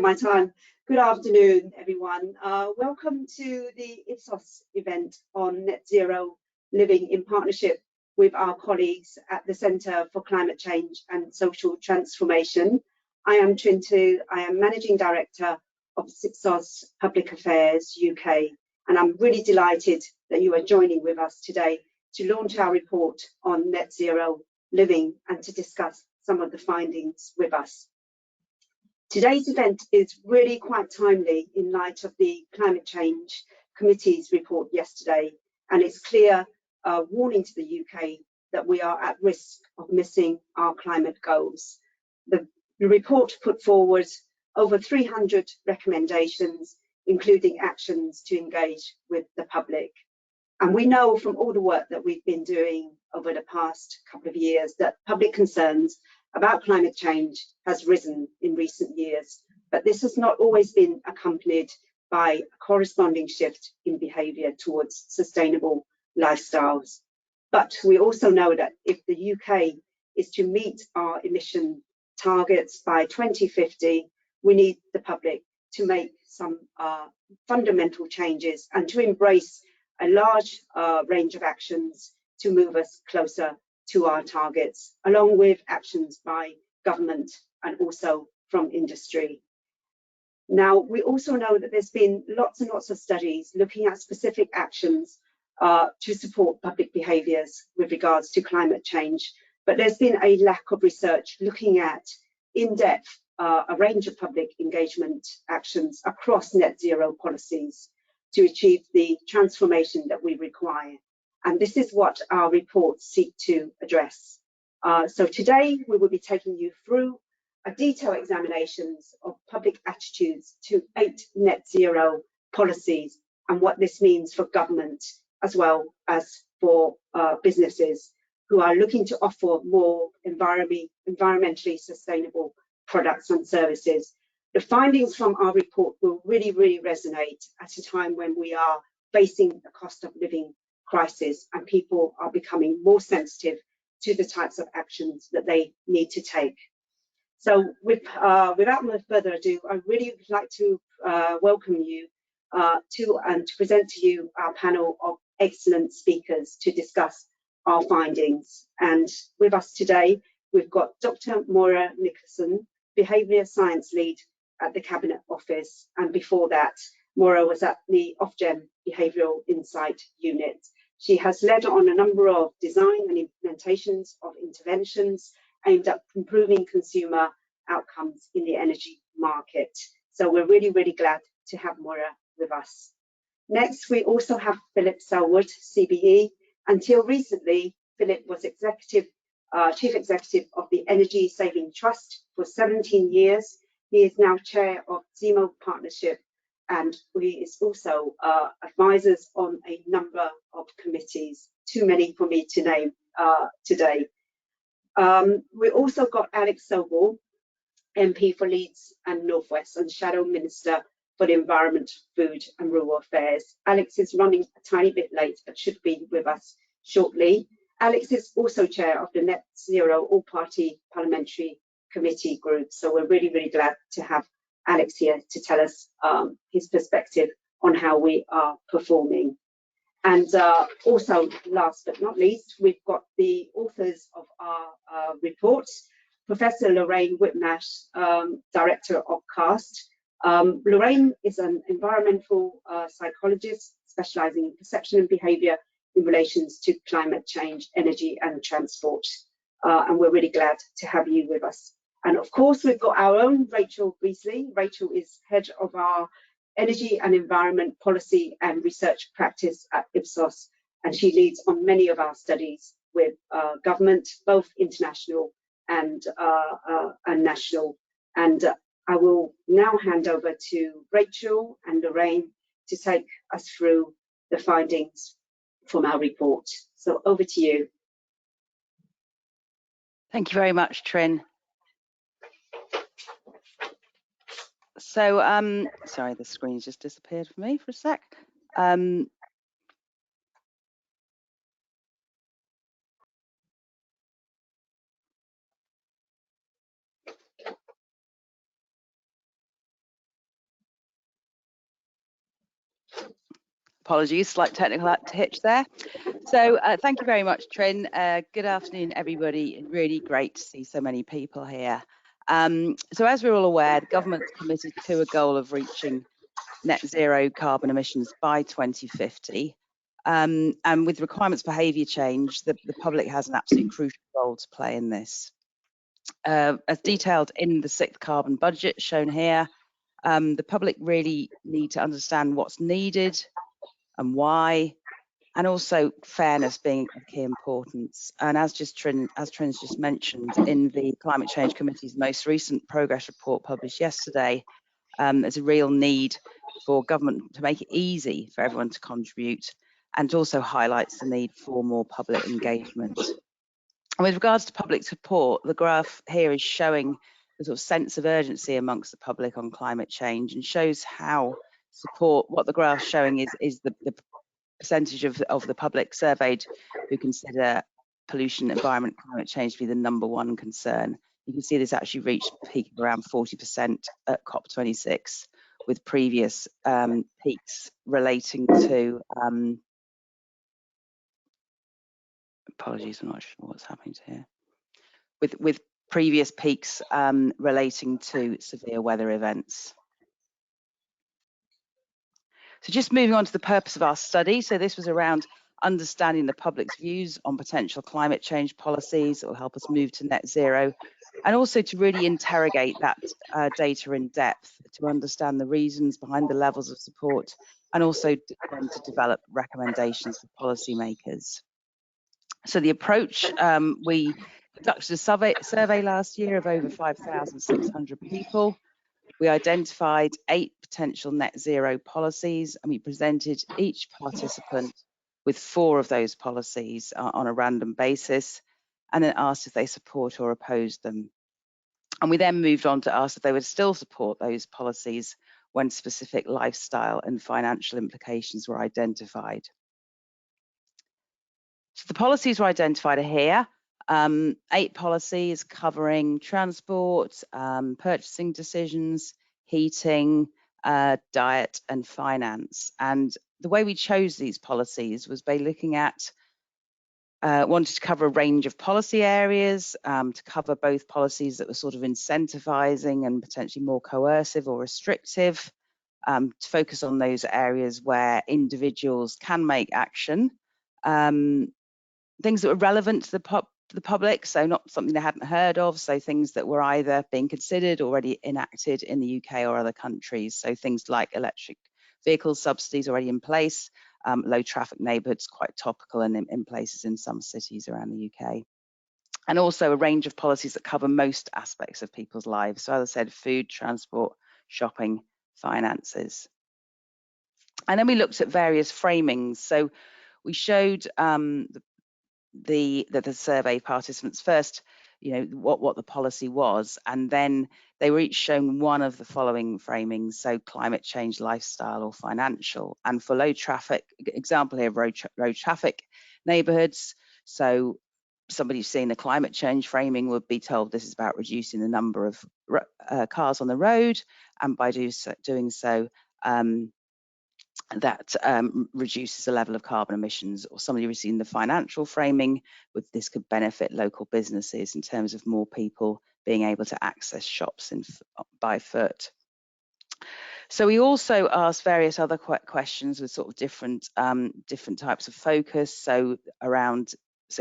My time. Good afternoon, everyone. Welcome to the Ipsos event on net zero living in partnership with our colleagues at the Centre for Climate Change and Social Transformation. I am Trintu. I am Managing Director of Ipsos Public Affairs UK, and I'm really delighted that you are joining with us today to launch our report on net zero living and to discuss some of the findings with us. Today's event is really quite timely in light of the Climate Change Committee's report yesterday, and it's clear warning to the UK that we are at risk of missing our climate goals. The report put forward over 300 recommendations, including actions to engage with the public. And we know from all the work that we've been doing over the past couple of years that public concerns about climate change has risen in recent years, but this has not always been accompanied by a corresponding shift in behaviour towards sustainable lifestyles. But we also know that if the UK is to meet our emission targets by 2050, we need the public to make some fundamental changes and to embrace a large range of actions to move us closer to our targets, along with actions by government and also from industry. Now, we also know that there's been lots and lots of studies looking at specific actions to support public behaviours with regards to climate change, but there's been a lack of research looking at, in depth, a range of public engagement actions across net zero policies to achieve the transformation that we require. And this is what our reports seek to address. So today we will be taking you through a detailed examinations of public attitudes to 8 net zero policies and what this means for government as well as for businesses who are looking to offer more environmentally sustainable products and services. The findings from our report will really resonate at a time when we are facing the cost of living crisis and people are becoming more sensitive to the types of actions that they need to take. So without further ado, I really would like to welcome you to present to you our panel of excellent speakers to discuss our findings. And with us today, we've got Dr. Moira Nicolson, Behaviour Science Lead at the Cabinet Office, and before that, Moira was at the Ofgem Behavioural Insight Unit. She has led on a number of design and implementations of interventions aimed at improving consumer outcomes in the energy market. So we're really glad to have Moira with us. Next, we also have Philip Sellwood CBE. Until recently, Philip was Chief Executive of the Energy Saving Trust for 17 years. He is now Chair of Zemo Partnership, and he is also advisors on a number of committees, too many for me to name today. We also got Alex Sobel, MP for Leeds and North West and Shadow Minister for the Environment, Food and Rural Affairs. Alex is running a tiny bit late, but should be with us shortly. Alex is also Chair of the Net Zero All-Party Parliamentary Committee group, so we're really glad to have Alex here to tell us his perspective on how we are performing. And also, last but not least, we've got the authors of our report, Professor Lorraine Whitnash, Director of CAST. Lorraine is an environmental psychologist specialising in perception and behaviour in relations to climate change, energy and transport. And we're really glad to have you with us. And of course, we've got our own Rachel Brisley. Rachel is head of our Energy and Environment Policy and Research Practice at Ipsos, and she leads on many of our studies with government, both international and national. And I will now hand over to Rachel and Lorraine to take us through the findings from our report. So over to you. Thank you very much, Trin. So, sorry, the screen's just disappeared for me for a sec. Apologies, slight technical hitch there. So thank you very much, Trin. Good afternoon, everybody. Really great to see so many people here. So as we're all aware, the government's committed to a goal of reaching net zero carbon emissions by 2050. And with requirements for behaviour change, the public has an absolutely crucial role to play in this. As detailed in the 6th carbon budget shown here, the public really need to understand what's needed and why, and also fairness being of key importance. And as Trin's just mentioned, in the Climate Change Committee's most recent progress report published yesterday, there's a real need for government to make it easy for everyone to contribute, and also highlights the need for more public engagement. And with regards to public support, the graph here is showing the sort of sense of urgency amongst the public on climate change, and shows how support, what the graph's showing is the percentage of the public surveyed who consider pollution, environment, climate change to be the #1 concern. You can see this actually reached a peak of around 40% at COP26, with previous peaks relating to, apologies, I'm not sure what's happening to here, with previous peaks relating to severe weather events. So just moving on to the purpose of our study. So this was around understanding the public's views on potential climate change policies that will help us move to net zero, and also to really interrogate that data in depth to understand the reasons behind the levels of support, and also then to develop recommendations for policymakers. So the approach, we conducted a survey last year of over 5,600 people. We identified 8 potential net zero policies, and we presented each participant with 4 of those policies on a random basis, and then asked if they support or oppose them. And we then moved on to ask if they would still support those policies when specific lifestyle and financial implications were identified. So the policies were identified here. 8 policies covering transport, purchasing decisions, heating, diet and finance. And the way we chose these policies was by looking at, wanted to cover a range of policy areas, to cover both policies that were sort of incentivizing and potentially more coercive or restrictive, to focus on those areas where individuals can make action, things that were relevant to the public, so not something they hadn't heard of, so things that were either being considered, already enacted in the UK or other countries, so things like electric vehicle subsidies already in place, low traffic neighbourhoods, quite topical and in places in some cities around the UK. And also a range of policies that cover most aspects of people's lives, so as I said, food, transport, shopping, finances. And then we looked at various framings, so we showed the survey participants first, what the policy was, and then they were each shown one of the following framings, so climate change, lifestyle or financial. And for low traffic, example here, road traffic neighbourhoods, so somebody seeing the climate change framing would be told this is about reducing the number of cars on the road, and by doing so that reduces the level of carbon emissions. Or somebody receiving the financial framing, with this could benefit local businesses in terms of more people being able to access shops by foot. So we also asked various other questions with sort of different types of focus. So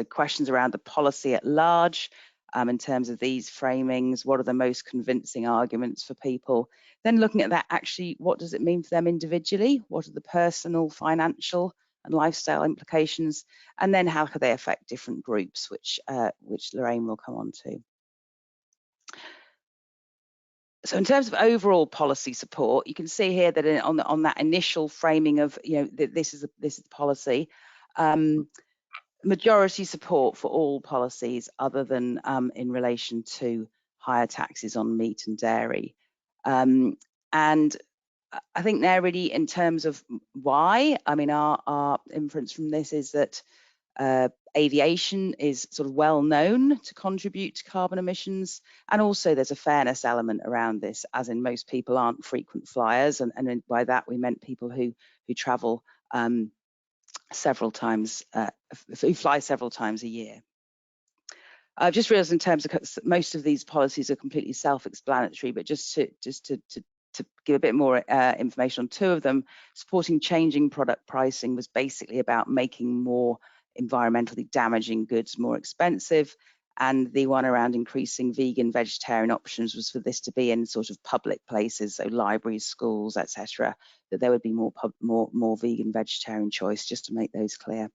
questions around the policy at large, in terms of these framings, what are the most convincing arguments for people? Then looking at that, actually, what does it mean for them individually? What are the personal, financial and lifestyle implications? And then how could they affect different groups, which Lorraine will come on to. So in terms of overall policy support, you can see here that on that initial framing of, this is the policy, majority support for all policies other than in relation to higher taxes on meat and dairy. And I think they're really, in terms of why, I mean, our inference from this is that aviation is sort of well known to contribute to carbon emissions, and also there's a fairness element around this, as in most people aren't frequent flyers, and by that we meant people who travel several times, who fly several times a year. I've just realised in terms of most of these policies are completely self-explanatory, but just to give a bit more information on two of them, supporting changing product pricing was basically about making more environmentally damaging goods more expensive, and the one around increasing vegan, vegetarian options was for this to be in sort of public places, so libraries, schools, etc., that there would be more vegan, vegetarian choice, just to make those clear.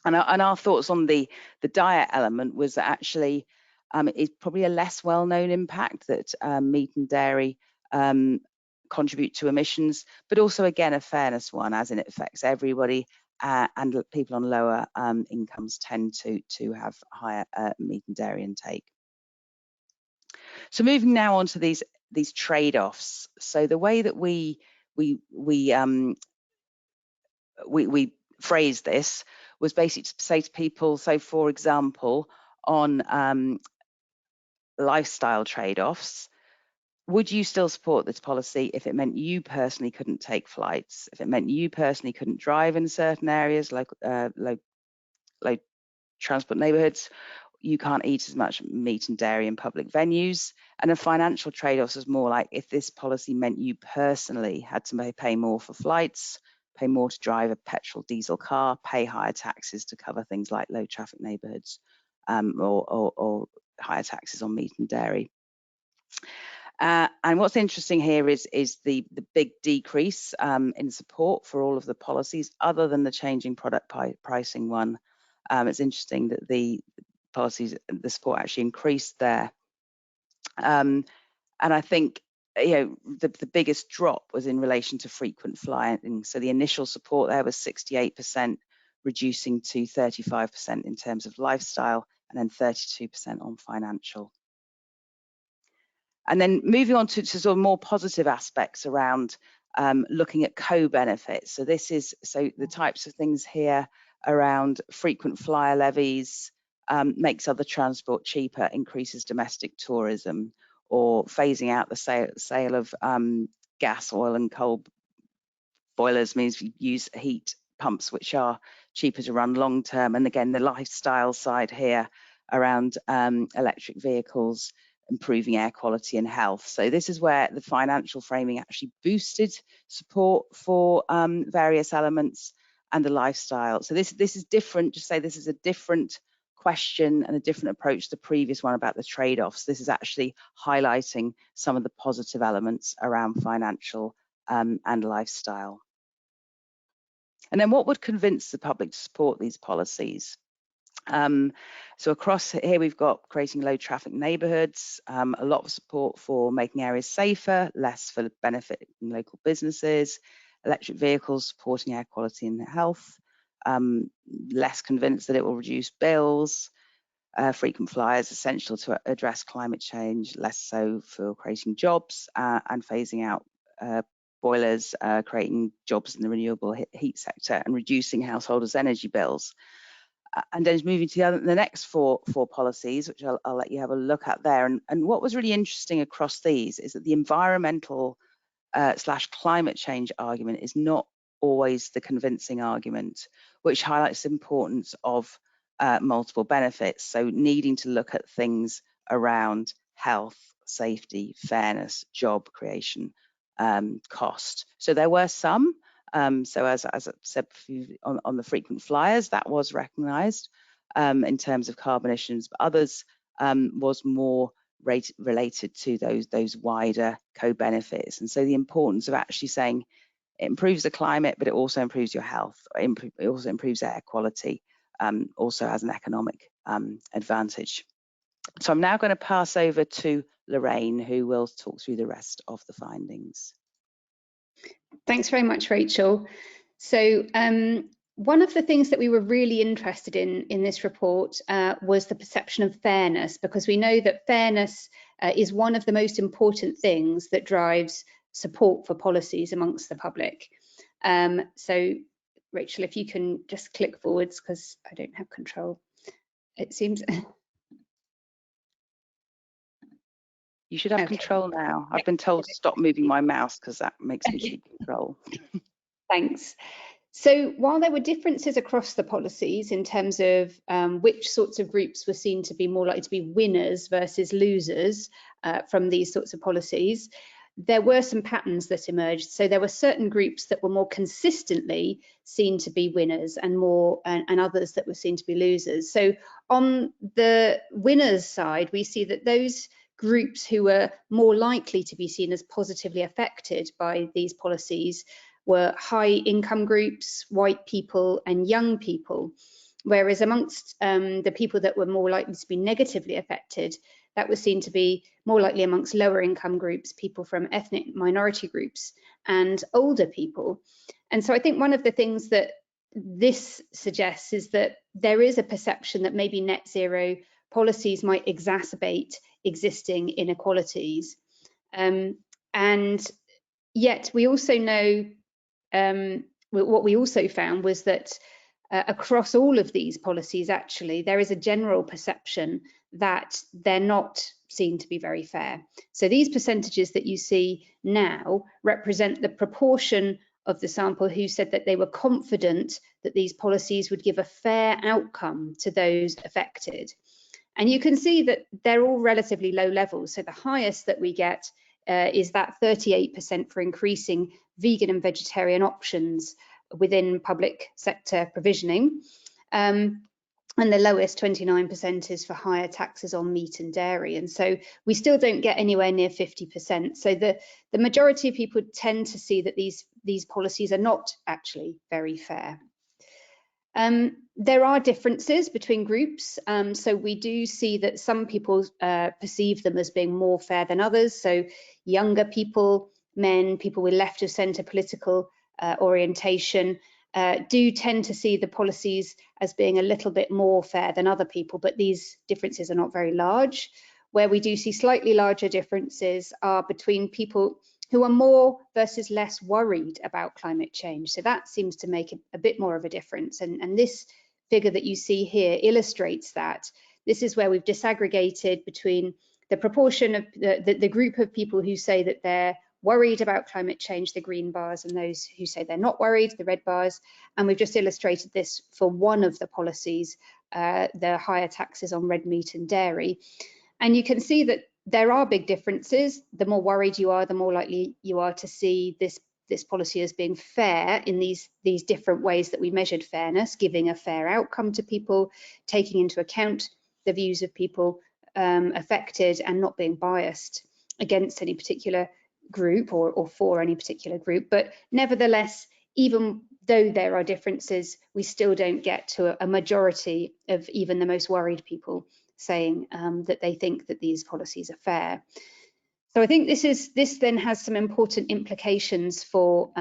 And our thoughts on the diet element was that actually it's probably a less well-known impact that meat and dairy contribute to emissions, but also again a fairness one, as in it affects everybody, and people on lower incomes tend to have higher meat and dairy intake. So moving now on to these trade-offs. So the way that we phrase this was basically to say to people, so for example, on lifestyle trade-offs, would you still support this policy if it meant you personally couldn't take flights, if it meant you personally couldn't drive in certain areas, like low transport neighbourhoods, you can't eat as much meat and dairy in public venues? And a financial trade-offs is more like if this policy meant you personally had to pay more for flights, pay more to drive a petrol diesel car, pay higher taxes to cover things like low traffic neighbourhoods, or higher taxes on meat and dairy. And what's interesting here is the big decrease in support for all of the policies, other than the changing product pricing one. It's interesting that the policies, the support actually increased there. And I think the biggest drop was in relation to frequent flying. So the initial support there was 68%, reducing to 35% in terms of lifestyle, and then 32% on financial. And then moving on to sort of more positive aspects around looking at co-benefits. So the types of things here around frequent flyer levies, makes other transport cheaper, increases domestic tourism, or phasing out the sale of gas, oil and coal boilers means we use heat pumps, which are cheaper to run long term. And again, the lifestyle side here around electric vehicles, improving air quality and health. So this is where the financial framing actually boosted support for various elements, and the lifestyle. So this is different. Just say this is a different question and a different approach to the previous one about the trade-offs. This is actually highlighting some of the positive elements around financial and lifestyle. And then what would convince the public to support these policies? So across here, we've got creating low traffic neighbourhoods, a lot of support for making areas safer, less for benefit in local businesses, electric vehicles supporting air quality and health, less convinced that it will reduce bills, frequent flyers essential to address climate change, less so for creating jobs, and phasing out boilers, creating jobs in the renewable heat sector, and reducing householders' energy bills. And then moving to the next four policies, which I'll let you have a look at there. And what was really interesting across these is that the environmental / climate change argument is not always the convincing argument, which highlights the importance of multiple benefits. So needing to look at things around health, safety, fairness, job creation, cost. So there were some. So as I said on the frequent flyers, that was recognised in terms of carbon emissions, but others was more related to those wider co-benefits. And so the importance of actually saying it improves the climate, but it also improves your health, it also improves air quality, also has an economic advantage. So I'm now going to pass over to Lorraine, who will talk through the rest of the findings. Thanks very much, Rachel. So one of the things that we were really interested in this report was the perception of fairness, because we know that fairness is one of the most important things that drives support for policies amongst the public. So Rachel, if you can just click forwards, because I don't have control, it seems. You should have control now. I've been told to stop moving my mouse because that makes me keep control. Thanks. So while there were differences across the policies in terms of which sorts of groups were seen to be more likely to be winners versus losers from these sorts of policies, there were some patterns that emerged. So there were certain groups that were more consistently seen to be winners and others that were seen to be losers. So on the winners side, we see that those groups who were more likely to be seen as positively affected by these policies were high income groups, white people and young people. Whereas amongst the people that were more likely to be negatively affected, that was seen to be more likely amongst lower income groups, people from ethnic minority groups and older people. And so I think one of the things that this suggests is that there is a perception that maybe net zero policies might exacerbate existing inequalities. And yet we also know, what we also found was that across all of these policies, actually, there is a general perception that they're not seen to be very fair. So these percentages that you see now represent the proportion of the sample who said that they were confident that these policies would give a fair outcome to those affected. And you can see that they're all relatively low levels. So the highest that we get is that 38% for increasing vegan and vegetarian options within public sector provisioning. And the lowest, 29%, is for higher taxes on meat and dairy. And so we still don't get anywhere near 50%. So the majority of people tend to see that these policies are not actually very fair. There are differences between groups. So we do see that some people perceive them as being more fair than others. So younger people, men, people with left of centre political orientation, do tend to see the policies as being a little bit more fair than other people, but these differences are not very large. Where we do see slightly larger differences are between people who are more versus less worried about climate change. So that seems to make a bit more of a difference. And this figure that you see here illustrates that. This is where we've disaggregated between the proportion of the group of people who say that they're worried about climate change, the green bars, and those who say they're not worried, the red bars. And we've just illustrated this for one of the policies, the higher taxes on red meat and dairy. And you can see that there are big differences. The more worried you are, the more likely you are to see this policy as being fair in these different ways that we measured fairness, giving a fair outcome to people, taking into account the views of people affected, and not being biased against any particular group or for any particular group. But nevertheless, even though there are differences, we still don't get to a majority of even the most worried people saying that they think that these policies are fair. So I think this then has some important implications for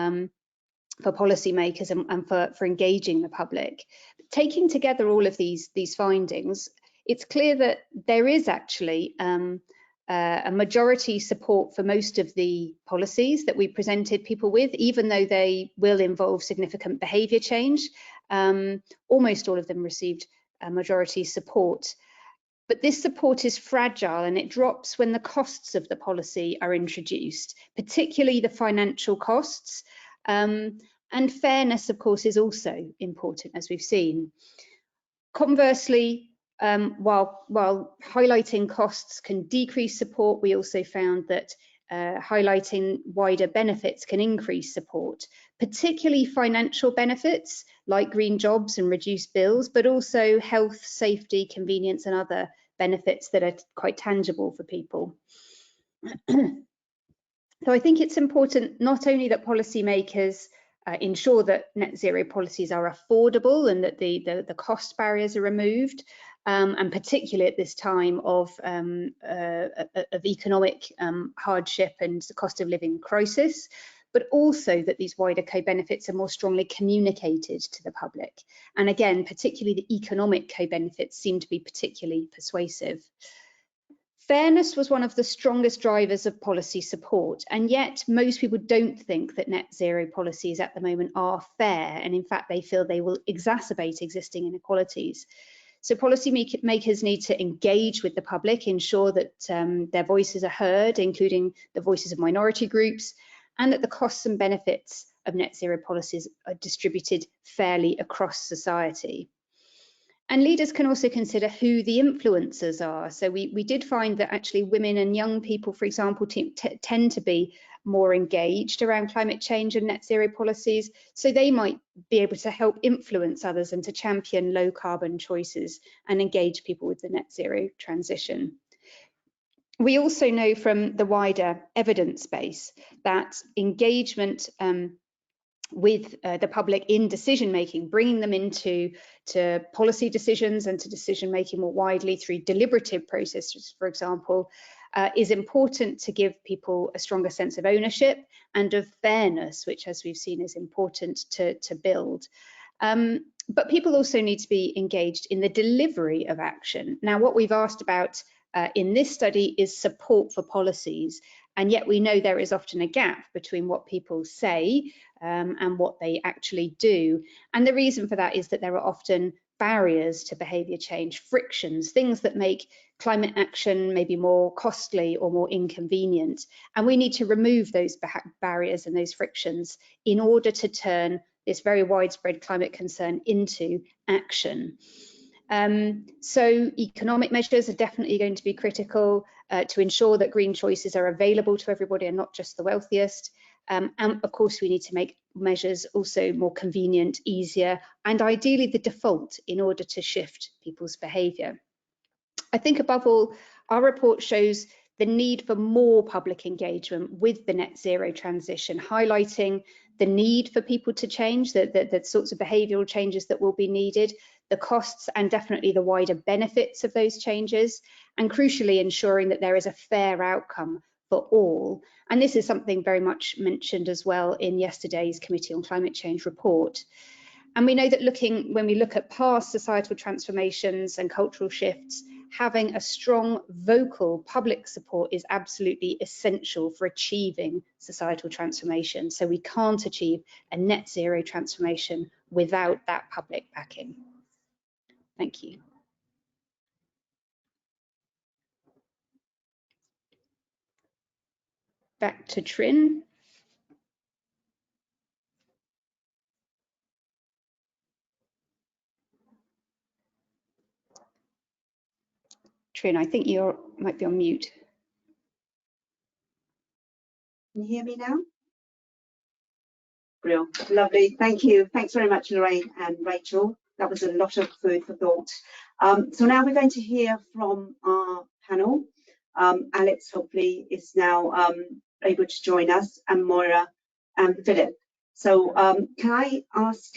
policymakers and for engaging the public. Taking together all of these findings, it's clear that there is actually a majority support for most of the policies that we presented people with, even though they will involve significant behaviour change. Almost all of them received a majority support. But this support is fragile and it drops when the costs of the policy are introduced, particularly the financial costs. And fairness, of course, is also important, as we've seen. Conversely, while highlighting costs can decrease support, we also found that highlighting wider benefits can increase support, particularly financial benefits like green jobs and reduced bills, but also health, safety, convenience and other benefits that are quite tangible for people. So I think it's important not only that policymakers ensure that net zero policies are affordable and that the cost barriers are removed, and particularly at this time of economic hardship and the cost of living crisis, but also that these wider co-benefits are more strongly communicated to the public. And again, particularly the economic co-benefits seem to be particularly persuasive. Fairness was one of the strongest drivers of policy support, and yet most people don't think that net zero policies at the moment are fair, and in fact they feel they will exacerbate existing inequalities. So policymakers need to engage with the public, ensure that their voices are heard, including the voices of minority groups, and that the costs and benefits of net zero policies are distributed fairly across society. And leaders can also consider who the influencers are. So we did find that actually women and young people, for example, tend to be more engaged around climate change and net zero policies. So they might be able to help influence others and to champion low carbon choices and engage people with the net zero transition. We also know from the wider evidence base that engagement with the public in decision making, bringing them into policy decisions and to decision making more widely through deliberative processes, for example, is important to give people a stronger sense of ownership and of fairness, which, as we've seen, is important to build. But people also need to be engaged in the delivery of action. Now, what we've asked about in this study is support for policies, and yet we know there is often a gap between what people say and what they actually do. And the reason for that is that there are often barriers to behaviour change, frictions, things that make climate action maybe more costly or more inconvenient. And we need to remove those barriers and those frictions in order to turn this very widespread climate concern into action. So economic measures are definitely going to be critical to ensure that green choices are available to everybody and not just the wealthiest. And of course, we need to make measures also more convenient, easier, and ideally the default in order to shift people's behaviour. I think above all, our report shows the need for more public engagement with the net zero transition, highlighting the need for people to change, the sorts of behavioural changes that will be needed, the costs and definitely the wider benefits of those changes, and crucially ensuring that there is a fair outcome for all. And this is something very much mentioned as well in yesterday's Committee on Climate Change report. And we know that when we look at past societal transformations and cultural shifts, having a strong vocal public support is absolutely essential for achieving societal transformation. So we can't achieve a net zero transformation without that public backing. Thank you. Back to Trin. Trin, I think you might be on mute. Can you hear me now? Brilliant, lovely, thank you. Thanks very much, Lorraine and Rachel. That was a lot of food for thought. So now we're going to hear from our panel. Alex hopefully is now able to join us, and Moira and Philip. So can I ask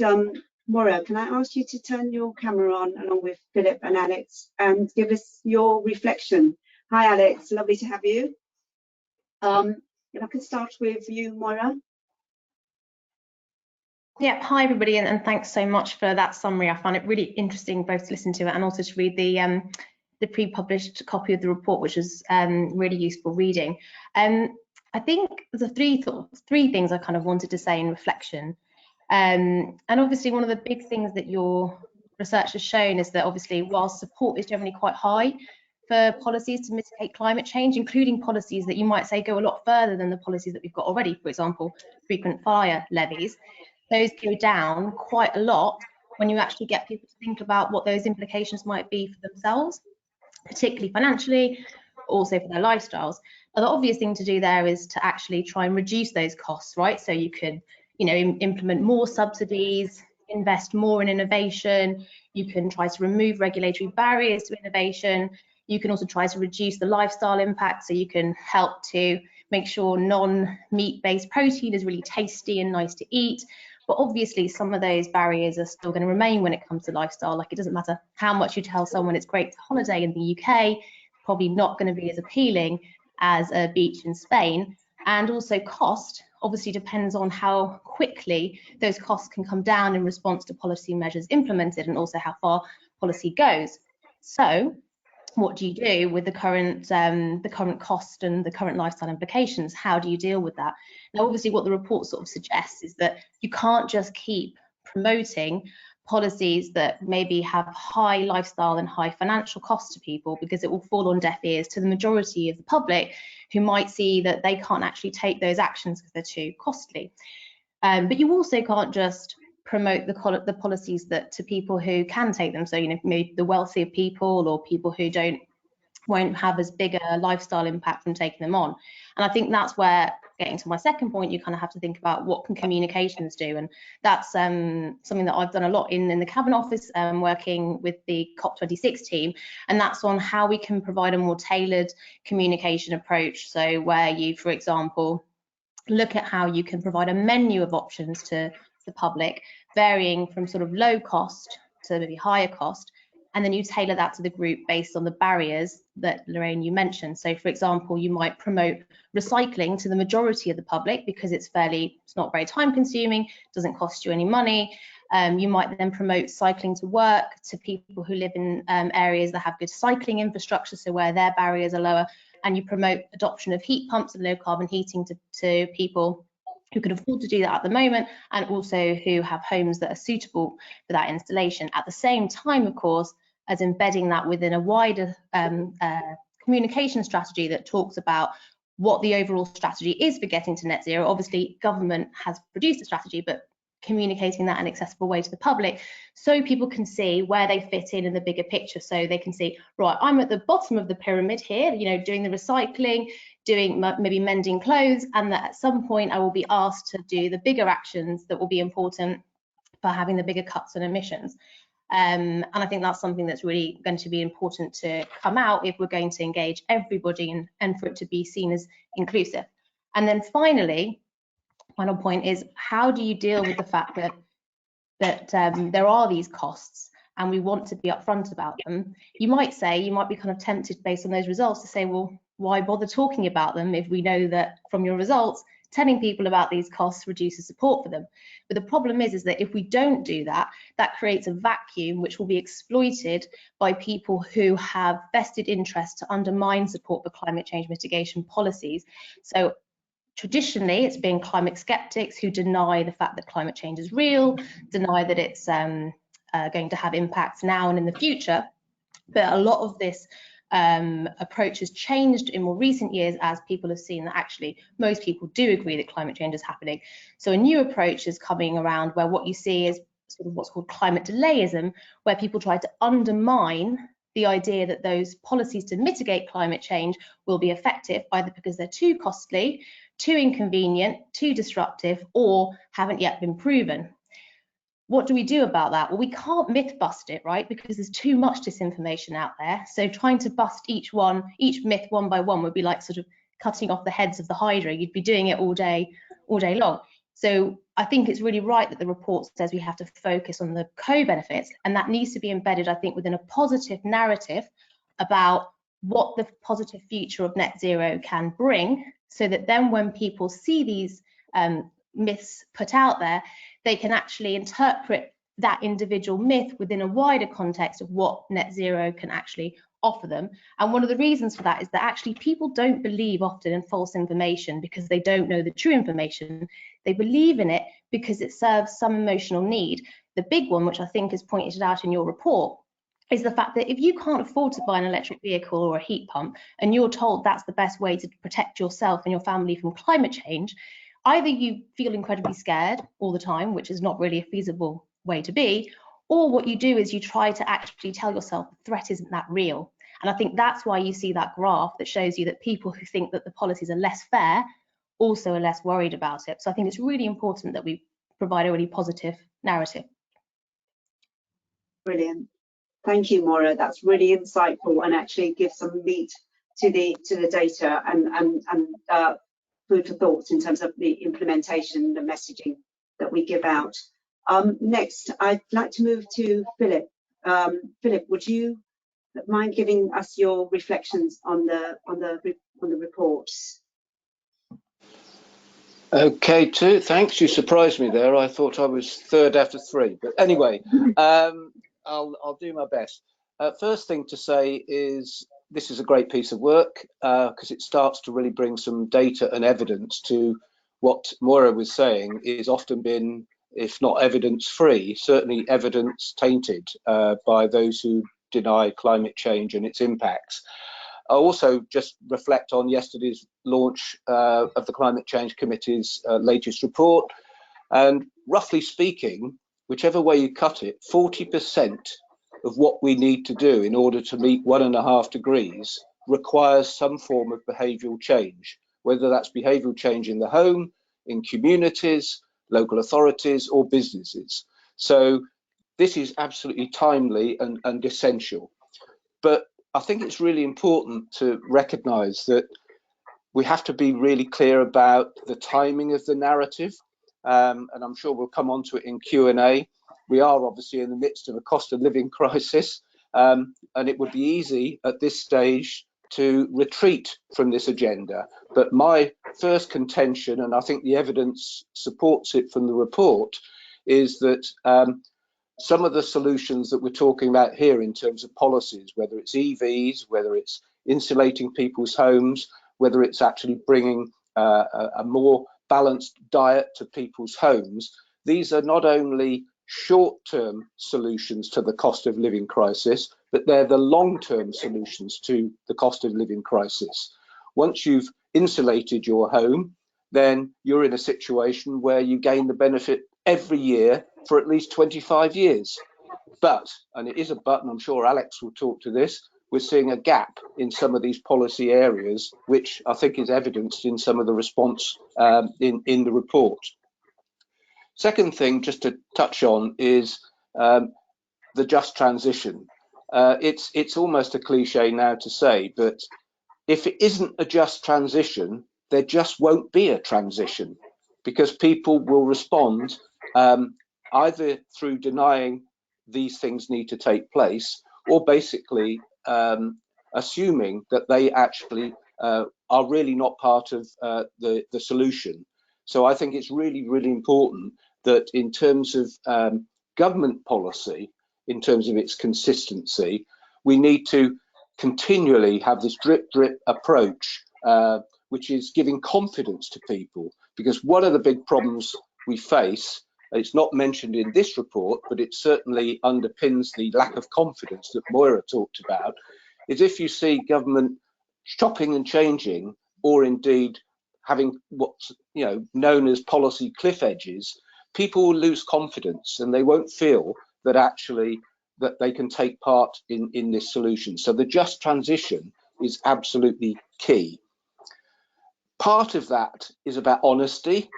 Moira, can I ask you to turn your camera on along with Philip and Alex and give us your reflection? Hi Alex, lovely to have you. If I could start with you, Moira. Yeah, hi everybody, and thanks so much for that summary. I found it really interesting both to listen to it and also to read the pre-published copy of the report, which was really useful reading. I think the three things I kind of wanted to say in reflection. And obviously one of the big things that your research has shown is that obviously while support is generally quite high for policies to mitigate climate change, including policies that you might say go a lot further than the policies that we've got already, for example, frequent flyer levies, those go down quite a lot when you actually get people to think about what those implications might be for themselves, particularly financially, also for their lifestyles. And the obvious thing to do there is to actually try and reduce those costs, right? So you can, implement more subsidies, invest more in innovation, you can try to remove regulatory barriers to innovation, you can also try to reduce the lifestyle impact, so you can help to make sure non-meat-based protein is really tasty and nice to eat. But obviously some of those barriers are still going to remain when it comes to lifestyle. Like, it doesn't matter how much you tell someone it's great to holiday in the UK, probably not going to be as appealing as a beach in Spain. And also cost obviously depends on how quickly those costs can come down in response to policy measures implemented, and also how far policy goes. So what do you do with the current cost and the current lifestyle implications? How do you deal with that? Now, obviously, what the report sort of suggests is that you can't just keep promoting policies that maybe have high lifestyle and high financial costs to people, because it will fall on deaf ears to the majority of the public who might see that they can't actually take those actions because they're too costly. But you also can't just promote the policies that to people who can take them. So, you know, maybe the wealthier people or people who won't have as big a lifestyle impact from taking them on. And I think that's where, getting to my second point, you kind of have to think about what can communications do. And that's something that I've done a lot in the Cabinet Office, working with the COP26 team. And that's on how we can provide a more tailored communication approach. So where you, for example, look at how you can provide a menu of options to the public, varying from sort of low cost to maybe higher cost, and then you tailor that to the group based on the barriers that, Lorraine, you mentioned. So, for example, you might promote recycling to the majority of the public because it's not very time consuming, doesn't cost you any money. You might then promote cycling to work to people who live in areas that have good cycling infrastructure, so where their barriers are lower, and you promote adoption of heat pumps and low carbon heating to people who can afford to do that at the moment, and also who have homes that are suitable for that installation. At the same time, of course, as embedding that within a wider communication strategy that talks about what the overall strategy is for getting to net zero. Obviously, government has produced a strategy, but communicating that in an accessible way to the public so people can see where they fit in the bigger picture. So they can see, right, I'm at the bottom of the pyramid here, you know, doing the recycling, doing maybe mending clothes, and that at some point I will be asked to do the bigger actions that will be important for having the bigger cuts in emissions. And I think that's something that's really going to be important to come out if we're going to engage everybody and for it to be seen as inclusive. And then finally, final point is, how do you deal with the fact that there are these costs and we want to be upfront about them? You might be kind of tempted based on those results to say, well, why bother talking about them if we know that from your results, telling people about these costs reduces support for them? But the problem is that if we don't do that, that creates a vacuum which will be exploited by people who have vested interest to undermine support for climate change mitigation policies. So traditionally, it's been climate skeptics who deny the fact that climate change is real, deny that it's going to have impacts now and in the future. But a lot of this approach has changed in more recent years as people have seen that actually most people do agree that climate change is happening. So a new approach is coming around where what you see is sort of what's called climate delayism, where people try to undermine the idea that those policies to mitigate climate change will be effective, either because they're too costly, too inconvenient, too disruptive, or haven't yet been proven. What do we do about that? Well, we can't myth bust it, right? Because there's too much disinformation out there. So trying to bust each myth one by one would be like sort of cutting off the heads of the Hydra. You'd be doing it all day long. So I think it's really right that the report says we have to focus on the co-benefits, and that needs to be embedded, I think, within a positive narrative about what the positive future of net zero can bring, so that then when people see these myths put out there, they can actually interpret that individual myth within a wider context of what net zero can actually offer them. And one of the reasons for that is that actually people don't believe often in false information because they don't know the true information. They believe in it because it serves some emotional need. The big one, which I think is pointed out in your report, is the fact that if you can't afford to buy an electric vehicle or a heat pump, and you're told that's the best way to protect yourself and your family from climate change, either you feel incredibly scared all the time, which is not really a feasible way to be, or what you do is you try to actually tell yourself the threat isn't that real. And I think that's why you see that graph that shows you that people who think that the policies are less fair also are less worried about it. So I think it's really important that we provide a really positive narrative. Brilliant. Thank you, Moira. That's really insightful and actually gives some meat to the data and food for thought in terms of the implementation, the messaging that we give out. Next, I'd like to move to Philip. Philip, would you mind giving us your reflections on the reports? Okay, thanks. You surprised me there. I thought I was third out of three, but anyway, I'll do my best. First thing to say is this is a great piece of work because it starts to really bring some data and evidence to what Moira was saying is often been, if not evidence-free, certainly evidence tainted by those who deny climate change and its impacts. I also just reflect on yesterday's launch of the Climate Change Committee's latest report. And roughly speaking, whichever way you cut it, 40% of what we need to do in order to meet 1.5 degrees requires some form of behavioural change, whether that's behavioural change in the home, in communities, local authorities or businesses. So this is absolutely timely and essential. But I think it's really important to recognise that we have to be really clear about the timing of the narrative, and I'm sure we'll come on to it in Q&A. We are obviously in the midst of a cost of living crisis, and it would be easy at this stage to retreat from this agenda. But my first contention, and I think the evidence supports it from the report, is that some of the solutions that we're talking about here in terms of policies, whether it's EVs, whether it's insulating people's homes, whether it's actually bringing a more balanced diet to people's homes, these are not only short-term solutions to the cost of living crisis, but they're the long-term solutions to the cost of living crisis. Once you've insulated your home, then you're in a situation where you gain the benefit every year for at least 25 years. But, and it is a but, and I'm sure Alex will talk to this, we're seeing a gap in some of these policy areas, which I think is evidenced in some of the response in the report. Second thing, just to touch on, is the just transition. It's almost a cliche now to say, but if it isn't a just transition, there just won't be a transition, because people will respond either through denying these things need to take place, or basically assuming that they actually are really not part of the solution. So I think it's really, really important that in terms of government policy, in terms of its consistency, we need to continually have this drip approach, which is giving confidence to people. Because one of the big problems we face, it's not mentioned in this report, but it certainly underpins the lack of confidence that Moira talked about, is if you see government chopping and changing, or indeed having what's known as policy cliff edges, people will lose confidence and they won't feel that actually that they can take part in this solution. So the just transition is absolutely key. Part of that is about honesty.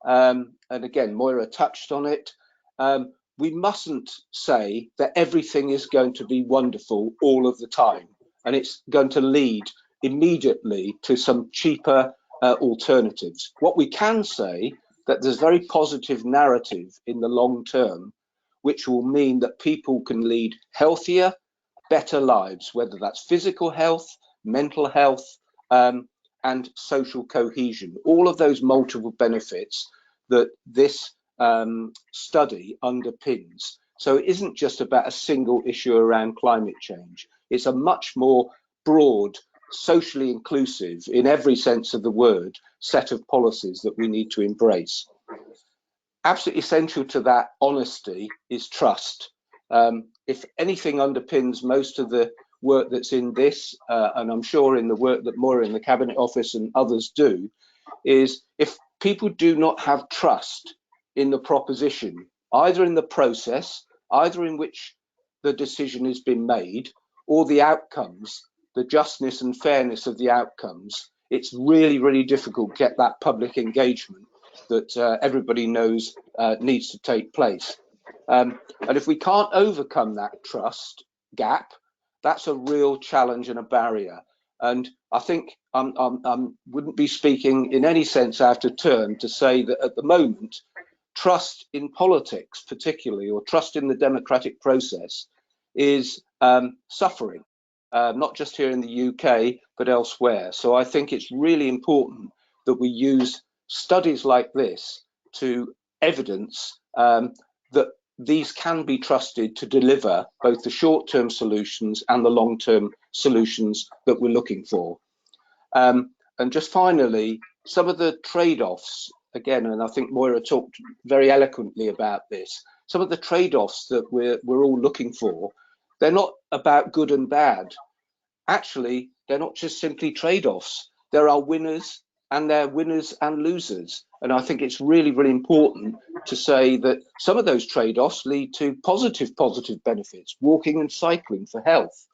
And again, Moira touched on it. We mustn't say that everything is going to be wonderful all of the time, and it's going to lead immediately to some cheaper alternatives. What we can say that there's very positive narrative in the long term, which will mean that people can lead healthier, better lives, whether that's physical health, mental health, and social cohesion. All of those multiple benefits that this study underpins. So it isn't just about a single issue around climate change. It's a much more broad, socially inclusive, in every sense of the word, set of policies that we need to embrace. Absolutely essential to that honesty is trust. If anything underpins most of the work that's in this, and I'm sure in the work that Moira in the Cabinet Office and others do, is if people do not have trust in the proposition, either in the process, either in which the decision has been made, or the outcomes, the justness and fairness of the outcomes, it's really, really difficult to get that public engagement that everybody knows needs to take place. And if we can't overcome that trust gap, that's a real challenge and a barrier. And I think I wouldn't be speaking in any sense out of turn to say that at the moment, trust in politics particularly, or trust in the democratic process, is suffering, not just here in the UK, but elsewhere. So I think it's really important that we use studies like this to evidence that these can be trusted to deliver both the short-term solutions and the long-term solutions that we're looking for. And just finally, some of the trade-offs, again, and I think Moira talked very eloquently about this, some of the trade-offs that we're all looking for, they're not about good and bad. Actually, they're not just simply trade-offs. There are winners and there are winners and losers. And I think it's really, really important to say that some of those trade-offs lead to positive benefits, walking and cycling for health,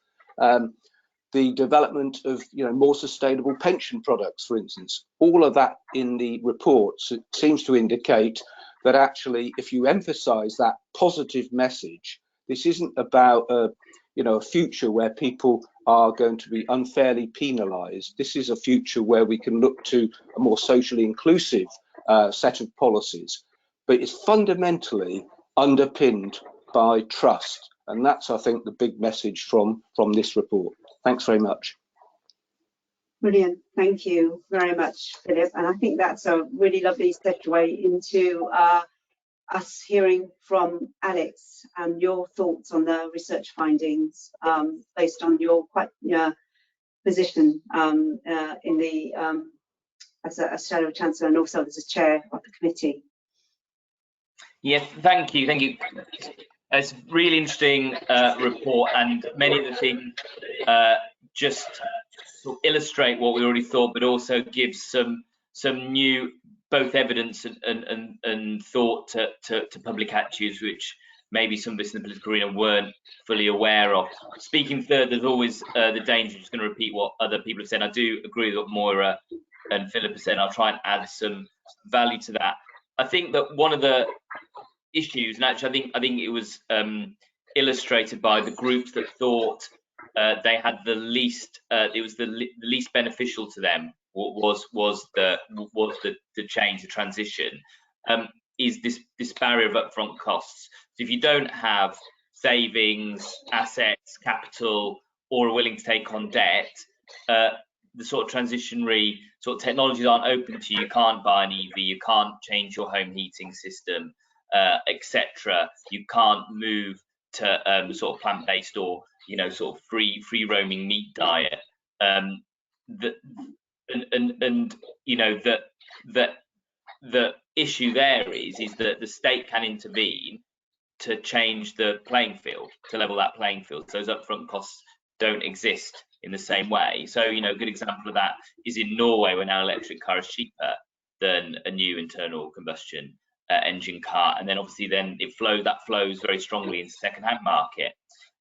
the development of more sustainable pension products, for instance. All of that in the report seems to indicate that actually, if you emphasize that positive message, this isn't about a future where people are going to be unfairly penalized. This is a future where we can look to a more socially inclusive set of policies, but it's fundamentally underpinned by trust. And that's, I think, the big message from this report. Thanks very much. Brilliant. Thank you very much, Philip. And I think that's a really lovely segue into us hearing from Alex and your thoughts on the research findings based on your position in the as a Shadow Chancellor and also as a Chair of the committee. Yes, thank you. It's a really interesting report, and many of the things just sort of illustrate what we already thought, but also give some new both evidence and thought to public attitudes, which maybe some of us in the political arena weren't fully aware of. Speaking third, there's always the danger of just going to repeat what other people have said. I do agree with what Moira and Philip have said. I'll try and add some value to that. I think that one of the issues, and actually I think it was illustrated by the groups that thought they had the least, it was the least beneficial to them was the change, the transition, is this barrier of upfront costs. So if you don't have savings, assets, capital, or are willing to take on debt, the sort of transitionary sort of technologies aren't open to you. You can't buy an EV, you can't change your home heating system, etc. You can't move to sort of plant-based or sort of free roaming meat diet. The issue there is that the state can intervene to change the playing field, to level that playing field. So those upfront costs don't exist in the same way. So a good example of that is in Norway, where now electric car is cheaper than a new internal combustion engine car, and then obviously that flows very strongly into the second-hand market,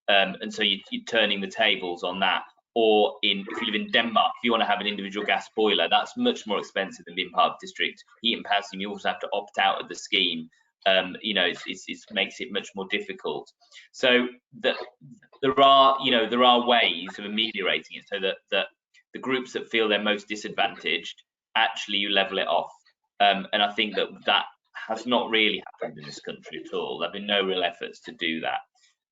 and so you're turning the tables on that. Or if you live in Denmark, if you want to have an individual gas boiler, that's much more expensive than being part of district heat and power scheme. You also have to opt out of the scheme. It makes it much more difficult. So there are ways of ameliorating it, so that the groups that feel they're most disadvantaged, actually you level it off. And I think that has not really happened in this country at all. There have been no real efforts to do that.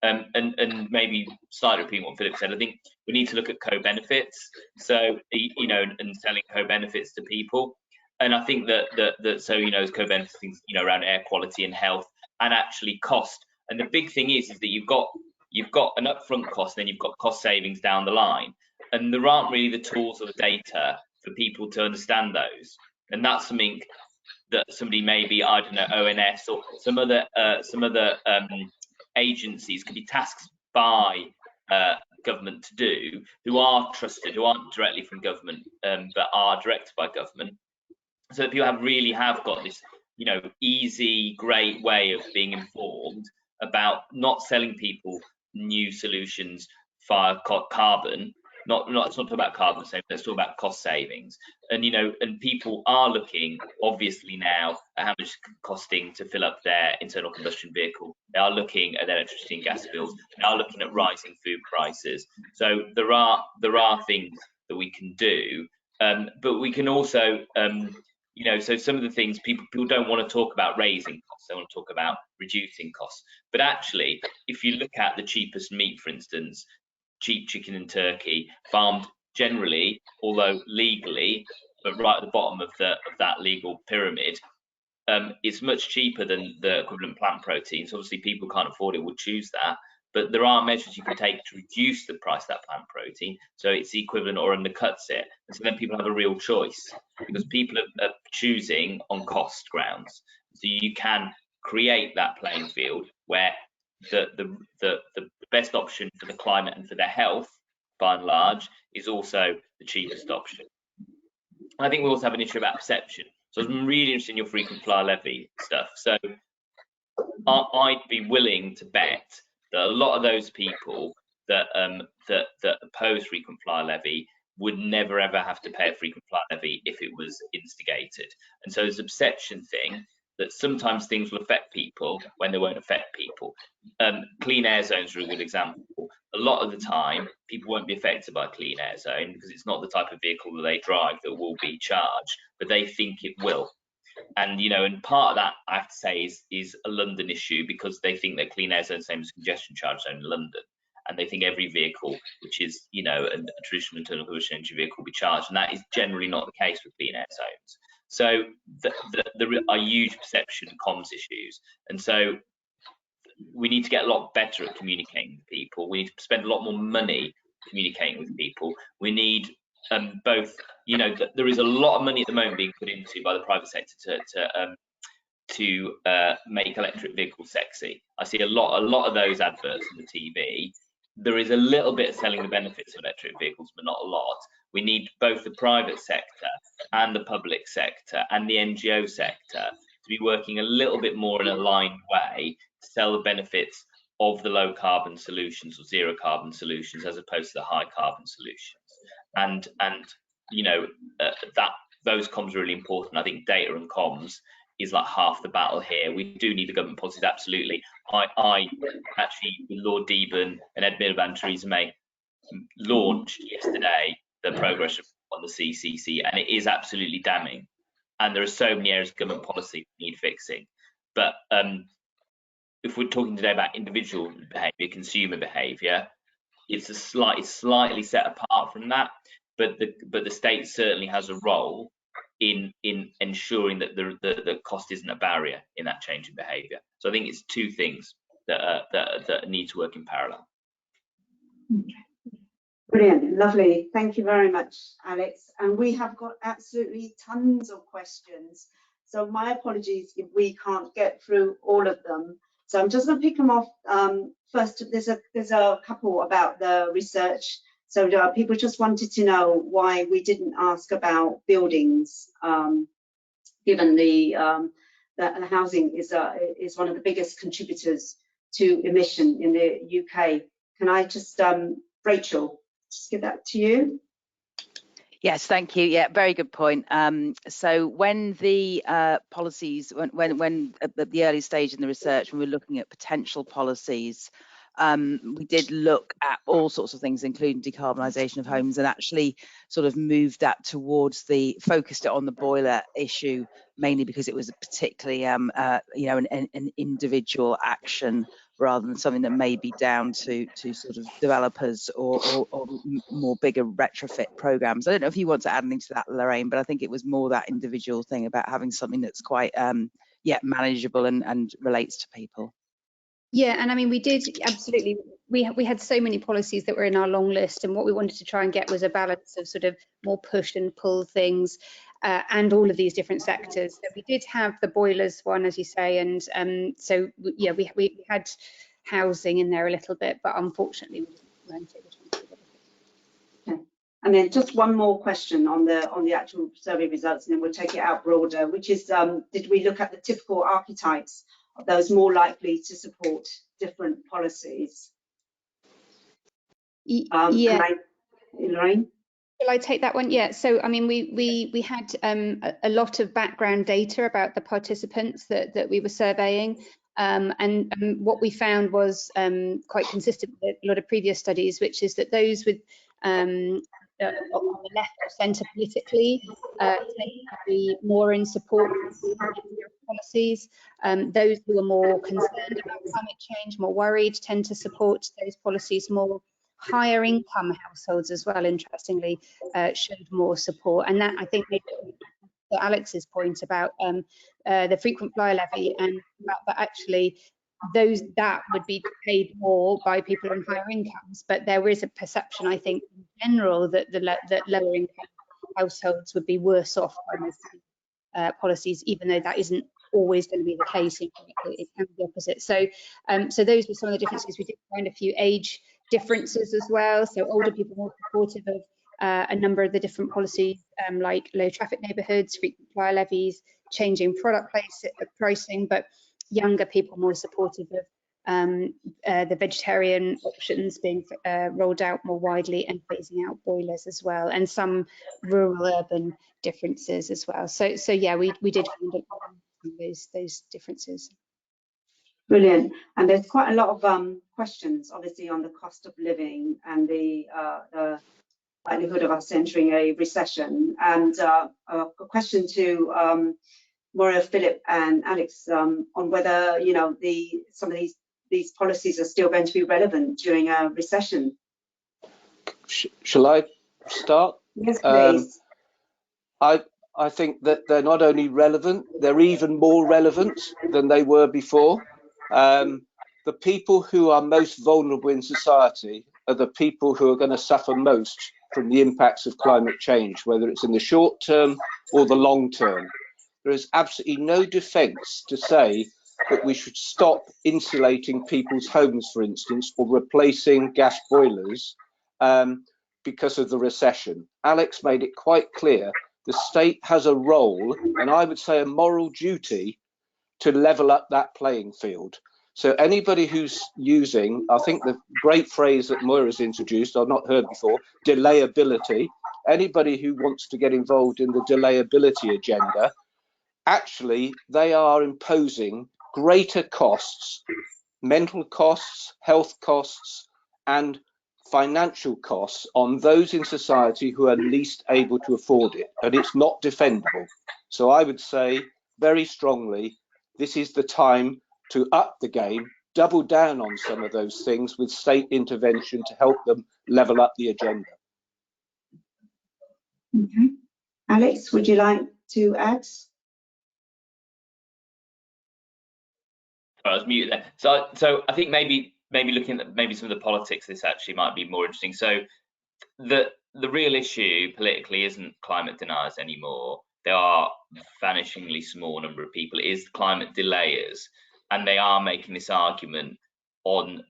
And maybe slightly repeating what Philip said, I think we need to look at co-benefits. So and selling co-benefits to people. And I think that as co-benefits things around air quality and health, and actually cost. And the big thing is that you've got an upfront cost, and then you've got cost savings down the line, and there aren't really the tools or the data for people to understand those. And that's something that somebody, maybe I don't know, ONS or some other agencies could be tasked by government to do, who are trusted, who aren't directly from government, but are directed by government, so that people have got this easy, great way of being informed about not selling people new solutions via carbon. It's not about carbon savings, let's talk about cost savings. And and people are looking obviously now at how much it's costing to fill up their internal combustion vehicle. They are looking at their electricity and gas bills. They are looking at rising food prices. So there are things that we can do, but we can also so some of the things people don't want to talk about raising costs, they want to talk about reducing costs. But actually, if you look at the cheapest meat, for instance, cheap chicken in Turkey, farmed generally, although legally, but right at the bottom of that legal pyramid, it's much cheaper than the equivalent plant protein. So obviously people can't afford it, would choose that. But there are measures you can take to reduce the price of that plant protein, so it's the equivalent or undercuts it. And so then people have a real choice, because people are choosing on cost grounds. So you can create that playing field where the best option for the climate and for their health, by and large, is also the cheapest option. I think we also have an issue about perception. So I'm really interested in your frequent flyer levy stuff. So I'd be willing to bet that a lot of those people that that oppose frequent flyer levy would never ever have to pay a frequent flyer levy if it was instigated. And so there's a perception thing that sometimes things will affect people when they won't affect people. Clean air zones are a good example. A lot of the time, people won't be affected by a clean air zone because it's not the type of vehicle that they drive that will be charged, but they think it will. And and part of that, I have to say, is a London issue, because they think that clean air zone is the same as congestion charge zone in London, and they think every vehicle which is a traditional internal combustion engine vehicle will be charged, and that is generally not the case with clean air zones. So there are huge perception comms issues, and so we need to get a lot better at communicating with people. We need to spend a lot more money communicating with people. We need both, there is a lot of money at the moment being put into by the private sector to make electric vehicles sexy. I see a lot of those adverts on the TV. There is a little bit of selling the benefits of electric vehicles, but not a lot. We need both the private sector and the public sector and the NGO sector to be working a little bit more in a aligned way to sell the benefits of the low carbon solutions or zero carbon solutions as opposed to the high carbon solutions. And that those comms are really important. I think data and comms is like half the battle here. We do need the government policies, absolutely. I actually, with Lord Deben and Ed Miliband and Theresa May, launched yesterday the progress on the CCC, and it is absolutely damning. And there are so many areas of government policy that need fixing. But if we're talking today about individual behaviour, consumer behaviour, it's slightly set apart from that. But the state certainly has a role in ensuring that the cost isn't a barrier in that change in behaviour. So I think it's two things that need to work in parallel. Brilliant, lovely. Thank you very much, Alex. And we have got absolutely tons of questions. So my apologies if we can't get through all of them. So I'm just going to pick them off. First, there's a couple about the research. So people just wanted to know why we didn't ask about buildings, given that the housing is one of the biggest contributors to emission in the UK. Can I just, Rachel, just give that to you? Yes, thank you. Yeah, very good point. So when the policies, when at the early stage in the research, when we're looking at potential policies, we did look at all sorts of things, including decarbonisation of homes, and actually sort of moved that towards focused it on the boiler issue, mainly because it was a particularly, an individual action rather than something that may be down to sort of developers or more bigger retrofit programs. I don't know if you want to add anything to that, Lorraine, but I think it was more that individual thing about having something that's quite, manageable and relates to people. Yeah, and I mean, we did absolutely. We had so many policies that were in our long list, and what we wanted to try and get was a balance of sort of more push and pull things, and all of these different sectors. So we did have the boilers one, as you say, and so yeah, we had housing in there a little bit, but unfortunately we didn't take the chance. Okay. And then just one more question on the actual survey results, and then we'll take it out broader, which is, did we look at the typical archetypes of those more likely to support different policies? Yeah. Lorraine? Shall I take that one? Yeah. So I mean, we had a lot of background data about the participants that we were surveying, and what we found was quite consistent with a lot of previous studies, which is that those with on the left or centre politically tend to be more in support of policies. Those who are more concerned about climate change, more worried, tend to support those policies more. Higher income households as well, interestingly, showed more support. And that, I think, to Alex's point about the frequent flyer levy, and that actually that would be paid more by people on higher incomes. But there is a perception, I think, in general, that that lower income households would be worse off by most policies, even though that isn't always going to be the case. It can be the opposite. So those were some of the differences. We did find a few age differences as well. So older people more supportive of a number of the different policies, like low traffic neighbourhoods, frequent flyer levies, changing product pricing. But younger people more supportive of the vegetarian options being rolled out more widely and phasing out boilers as well, and some rural-urban differences as well. So yeah, we did find those differences. Brilliant. And there's quite a lot of questions, obviously, on the cost of living and the likelihood of us entering a recession. And a question to Moira, Philip, and Alex on whether some of these policies are still going to be relevant during a recession. Shall I start? Yes, please. I think that they're not only relevant, they're even more relevant than they were before. The people who are most vulnerable in society are the people who are going to suffer most from the impacts of climate change, whether it's in the short term or the long term. There is absolutely no defence to say that we should stop insulating people's homes, for instance, or replacing gas boilers because of the recession. Alex made it quite clear the state has a role, and I would say a moral duty, to level up that playing field. So anybody who's using, I think the great phrase that Moira's introduced, I've not heard before, delayability, anybody who wants to get involved in the delayability agenda, actually they are imposing greater costs, mental costs, health costs, and financial costs on those in society who are least able to afford it, and it's not defendable. So I would say very strongly, this is the time to up the game, double down on some of those things with state intervention to help them level up the agenda. Okay. Alex, would you like to add? I was muted there. So I think maybe looking at maybe some of the politics, this actually might be more interesting. So the real issue politically isn't climate deniers anymore. There are a vanishingly small number of people. It is climate delayers, and they are making this argument on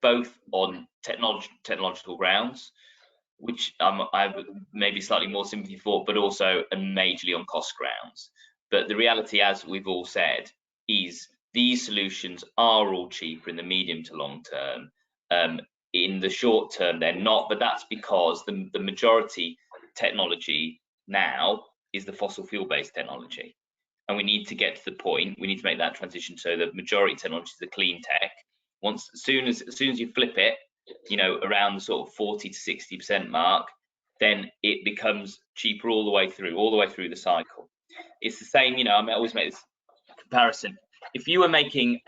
both on technological grounds, which I have maybe slightly more sympathy for, but also and majorly on cost grounds. But the reality, as we've all said, is these solutions are all cheaper in the medium to long term. In the short term, they're not, but that's because the majority technology now is the fossil fuel based technology. And we need to get to the point, we need to make that transition so the majority technology is the clean tech. As soon as you flip it, around the sort of 40 to 60% mark, then it becomes cheaper all the way through the cycle. It's the same, I always make this comparison. If you were making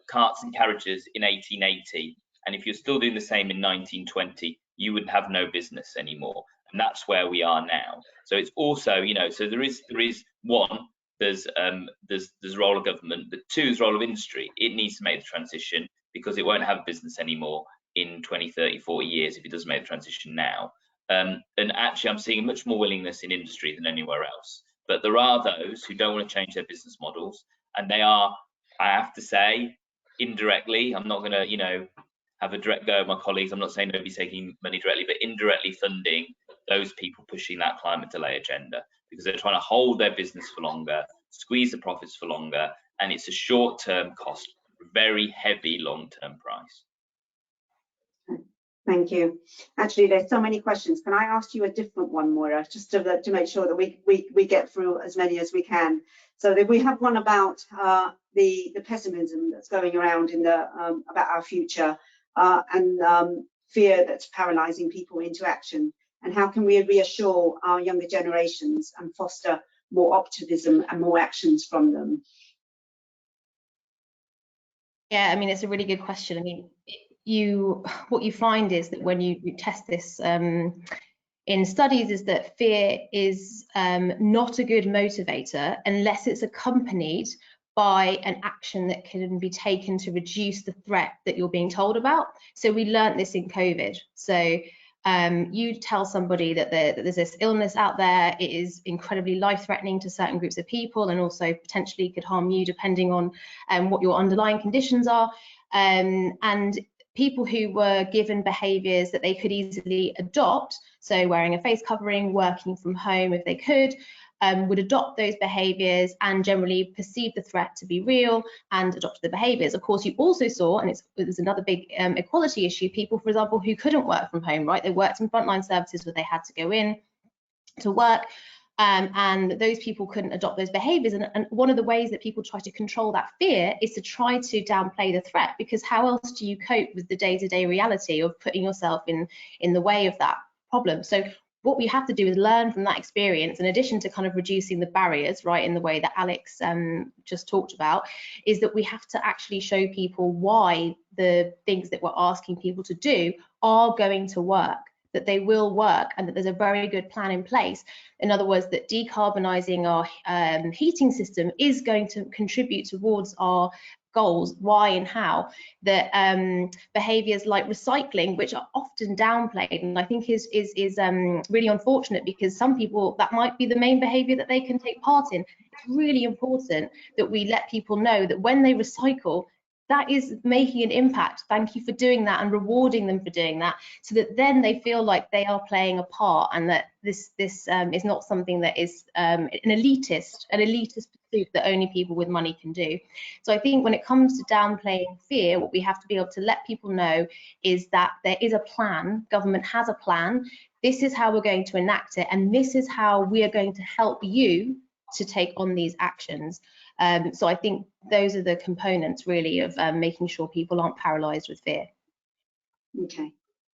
carts and carriages in 1880, and if you're still doing the same in 1920, you would have no business anymore. And that's where we are now. So it's also, so there is one, there's the role of government, but two, there's the role of industry. It needs to make the transition because it won't have business anymore in 20, 30, 40 years if it doesn't make the transition now. And actually, I'm seeing much more willingness in industry than anywhere else. But there are those who don't want to change their business models, and they are, I have to say, indirectly, I'm not going to, have a direct go at my colleagues. I'm not saying nobody's taking money directly, but indirectly funding those people pushing that climate delay agenda because they're trying to hold their business for longer, squeeze the profits for longer, and it's a short-term cost, very heavy long-term price. Thank you. Actually, there's so many questions. Can I ask you a different one, Moira, just to make sure that we get through as many as we can? So that we have one about the pessimism that's going around in the about our future and fear that's paralysing people into action. And how can we reassure our younger generations and foster more optimism and more actions from them? Yeah, I mean, it's a really good question. I mean, what you find is that when you test this in studies is that fear is not a good motivator unless it's accompanied by an action that can be taken to reduce the threat that you're being told about. So we learned this in COVID. So you tell somebody that there's this illness out there, it is incredibly life-threatening to certain groups of people and also potentially could harm you depending on what your underlying conditions are. And people who were given behaviours that they could easily adopt, so wearing a face covering, working from home if they could, would adopt those behaviours and generally perceive the threat to be real and adopt the behaviours. Of course, you also saw, and it was another big equality issue, people, for example, who couldn't work from home, right? They worked in frontline services where they had to go in to work, and those people couldn't adopt those behaviours. And one of the ways that people try to control that fear is to try to downplay the threat, because how else do you cope with the day-to-day reality of putting yourself in the way of that problem? So what we have to do is learn from that experience, in addition to kind of reducing the barriers, right, in the way that Alex just talked about, is that we have to actually show people why the things that we're asking people to do are going to work, that they will work, and that there's a very good plan in place. In other words, that decarbonising our heating system is going to contribute towards our goals, why and how, that behaviours like recycling, which are often downplayed, and I think is really unfortunate, because some people, that might be the main behaviour that they can take part in. It's really important that we let people know that when they recycle, that is making an impact. Thank you for doing that, and rewarding them for doing that, so that then they feel like they are playing a part, and that this is not something that is an elitist pursuit that only people with money can do. So I think when it comes to downplaying fear, what we have to be able to let people know is that there is a plan. Government has a plan. This is how we're going to enact it, and this is how we are going to help you to take on these actions. So I think those are the components really of making sure people aren't paralysed with fear. Okay,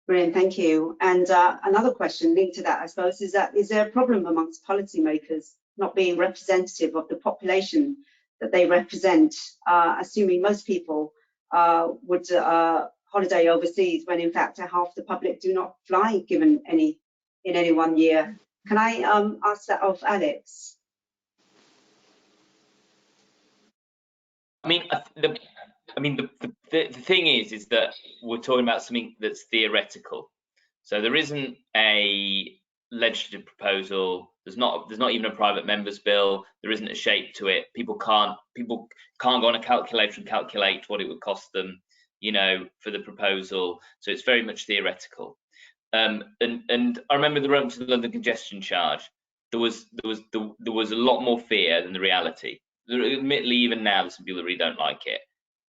brilliant, thank you. And another question linked to that, I suppose, is there a problem amongst policymakers not being representative of the population that they represent, assuming most people would holiday overseas, when in fact half the public do not fly in any one year? Can I ask that of Alex? The thing is that we're talking about something that's theoretical. So there isn't a legislative proposal. There's not even a private member's bill. There isn't a shape to it. People can't go on a calculator and calculate what it would cost them, for the proposal. So it's very much theoretical. And I remember the run to the London congestion charge. There was a lot more fear than the reality. Admittedly, even now, there's some people that really don't like it,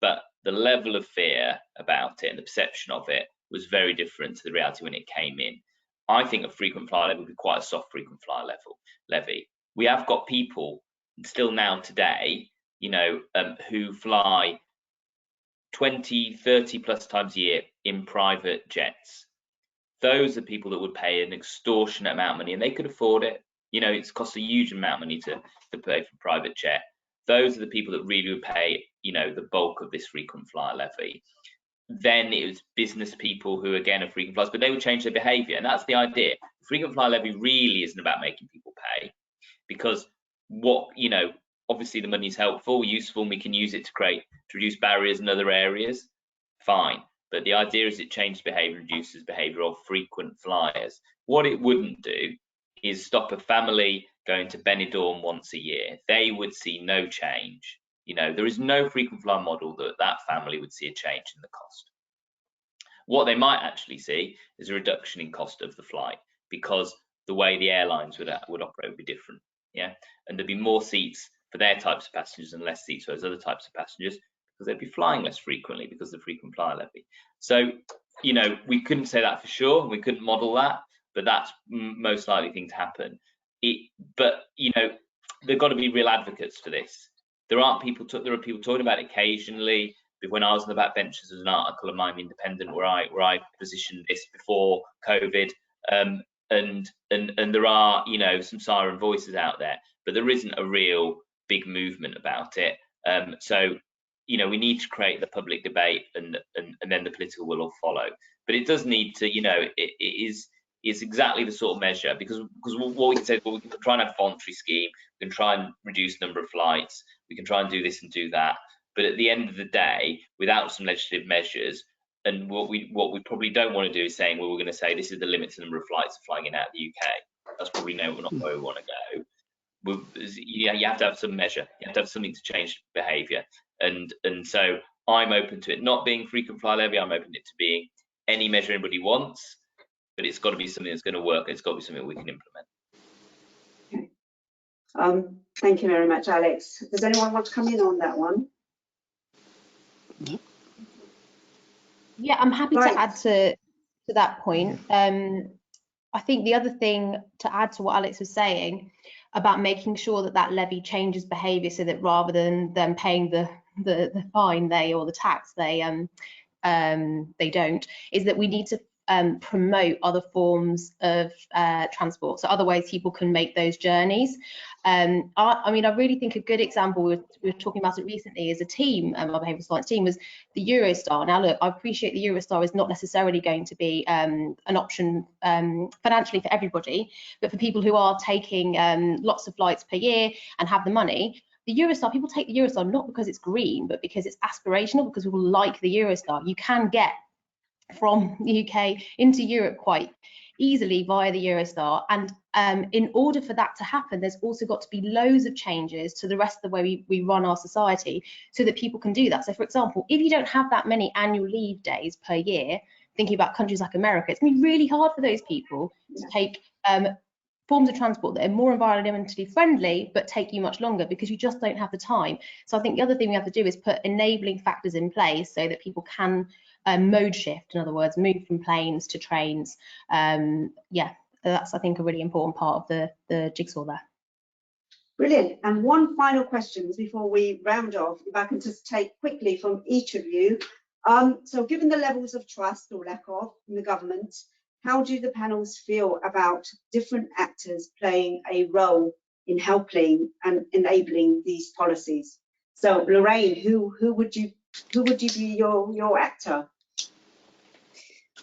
but the level of fear about it and the perception of it was very different to the reality when it came in. I think a frequent flyer levy would be quite a soft frequent flyer levy. We have got people still now today, who fly 20, 30 plus times a year in private jets. Those are people that would pay an extortionate amount of money, and they could afford it. It's cost a huge amount of money to pay for a private jet. Those are the people that really would pay, the bulk of this frequent flyer levy. Then it was business people who, again, are frequent flyers, but they would change their behaviour, and that's the idea. The frequent flyer levy really isn't about making people pay, because obviously the money is helpful, useful, and we can use it to reduce barriers in other areas. Fine, but the idea is it changes behaviour, reduces behaviour of frequent flyers. What it wouldn't do is stop a family going to Benidorm once a year. They would see no change. There is no frequent flyer model that family would see a change in the cost. What they might actually see is a reduction in cost of the flight, because the way the airlines would operate would be different. And there'd be more seats for their types of passengers and less seats for those other types of passengers, because they'd be flying less frequently because of the frequent flyer levy. So, we couldn't say that for sure. We couldn't model that, but that's most likely thing to happen. But there've got to be real advocates for this. There are people talking about it occasionally. When I was on the backbenches, there's an article of mine, Independent, where I positioned this before COVID, and there are some siren voices out there, but there isn't a real big movement about it. So we need to create the public debate, and then the political will all follow. But it does need to, it's exactly the sort of measure, because what we can say is, well, we can try and have a voluntary scheme, we can try and reduce the number of flights, we can try and do this and do that, but at the end of the day, without some legislative measures, and what we probably don't want to do is saying, well, we're going to say this is the limit to the number of flights flying in and out of the UK. That's probably not where we want to go. You have to have some measure, you have to have something to change behaviour, and so I'm open to it not being frequent flyer levy. I'm open to it to being any measure anybody wants, but it's got to be something that's going to work. It's got to be something we can implement. Thank you very much, Alex. Does anyone want to come in on that one? Yeah, I'm happy Right. to add to that point. I think the other thing to add to what Alex was saying about making sure that that levy changes behaviour, so that rather than them paying the fine or the tax they don't, is that we need to promote other forms of transport, so other ways people can make those journeys. I mean, I really think a good example, we were talking about it recently, as a team, our behavioural science team, was the Eurostar. Now look, I appreciate the Eurostar is not necessarily going to be an option financially for everybody, but for people who are taking lots of flights per year and have the money, the Eurostar, people take the Eurostar not because it's green, but because it's aspirational, because people like the Eurostar. You can get from the UK into Europe quite easily via the Eurostar, and in order for that to happen, there's also got to be loads of changes to the rest of the way we run our society so that people can do that. So for example, if you don't have that many annual leave days per year, thinking about countries like America, it's going to be really hard for those people to take forms of transport that are more environmentally friendly but take you much longer, because you just don't have the time. So I think the other thing we have to do is put enabling factors in place so that people can mode shift, in other words, move from planes to trains. Yeah, that's, I think, a really important part of the jigsaw there. Brilliant. And one final question before we round off, if I can just take quickly from each of you. So given the levels of trust or lack of in the government, how do the panels feel about different actors playing a role in helping and enabling these policies? So Lorraine, who would you be your actor?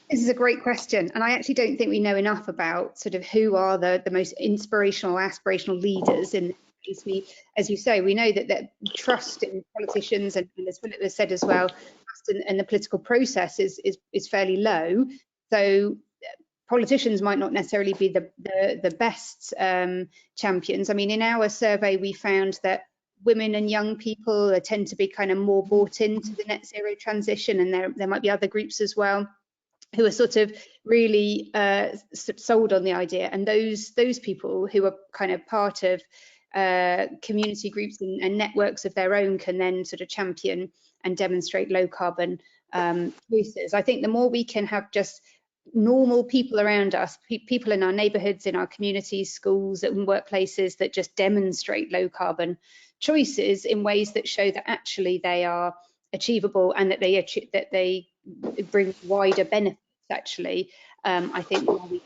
This is a great question, and I actually don't think we know enough about sort of who are the most inspirational, aspirational leaders in this. As you say, we know that trust in politicians, and as Philip has said as well, trust in the political process is fairly low. So politicians might not necessarily be the best champions. I mean, in our survey, we found that women and young people tend to be kind of more bought into the net zero transition, and there might be other groups as well who are sort of really sold on the idea. And those people who are kind of part of community groups and networks of their own can then sort of champion and demonstrate low carbon choices. I think the more we can have just normal people around us, people in our neighbourhoods, in our communities, schools and workplaces, that just demonstrate low carbon choices in ways that show that actually they are achievable and that they bring wider benefits, actually. I think we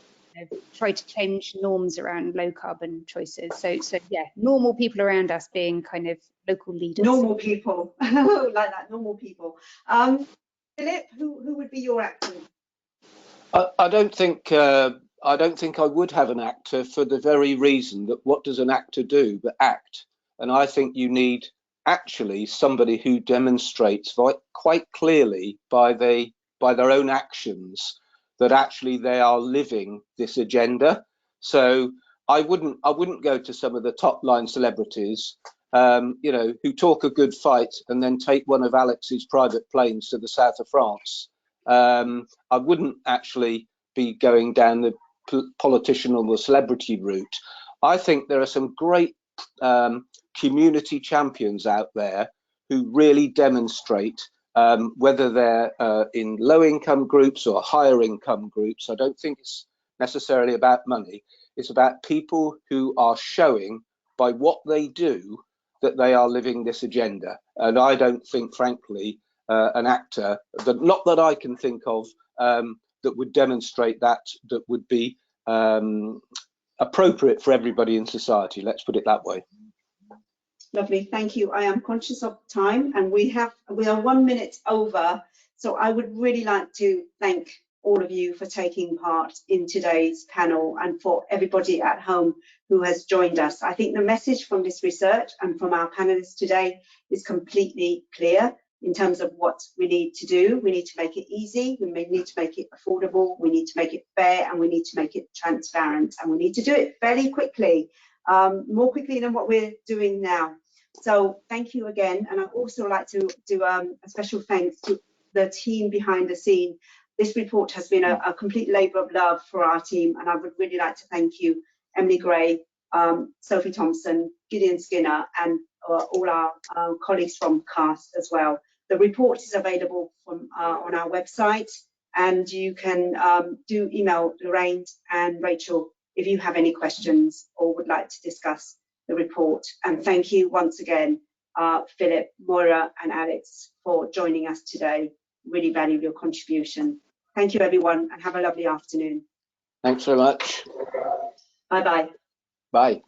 try to change norms around low carbon choices. So yeah, normal people around us being kind of local leaders. Normal people, like that, normal people. Philip, who would be your actor? I don't think I would have an actor, for the very reason that what does an actor do but act? And I think you need actually somebody who demonstrates quite clearly by their own actions that actually they are living this agenda. So I wouldn't go to some of the top line celebrities, you know, who talk a good fight and then take one of Alex's private planes to the south of France. I wouldn't actually be going down the politician or the celebrity route. I think there are some great community champions out there who really demonstrate, whether they're in low income groups or higher income groups. I don't think it's necessarily about money. It's about people who are showing by what they do that they are living this agenda. And I don't think, frankly, an actor, not that I can think of, that would demonstrate that would be appropriate for everybody in society. Let's put it that way. Lovely, thank you. I am conscious of time, and we are 1 minute over. So I would really like to thank all of you for taking part in today's panel, and for everybody at home who has joined us. I think the message from this research and from our panelists today is completely clear in terms of what we need to do. We need to make it easy, we need to make it affordable, we need to make it fair, and we need to make it transparent, and we need to do it fairly quickly, more quickly than what we're doing now. So thank you again, and I'd also like to do a special thanks to the team behind the scene. This report has been a complete labour of love for our team, and I would really like to thank you, Emily Gray, Sophie Thompson, Gideon Skinner, and all our colleagues from CAST as well. The report is available from, on our website, and you can do email Lorraine and Rachel if you have any questions or would like to discuss the report. And thank you once again, Philip, Moira and Alex, for joining us today. Really value your contribution. Thank you everyone, and have a lovely afternoon. Thanks very much. Bye-bye. Bye.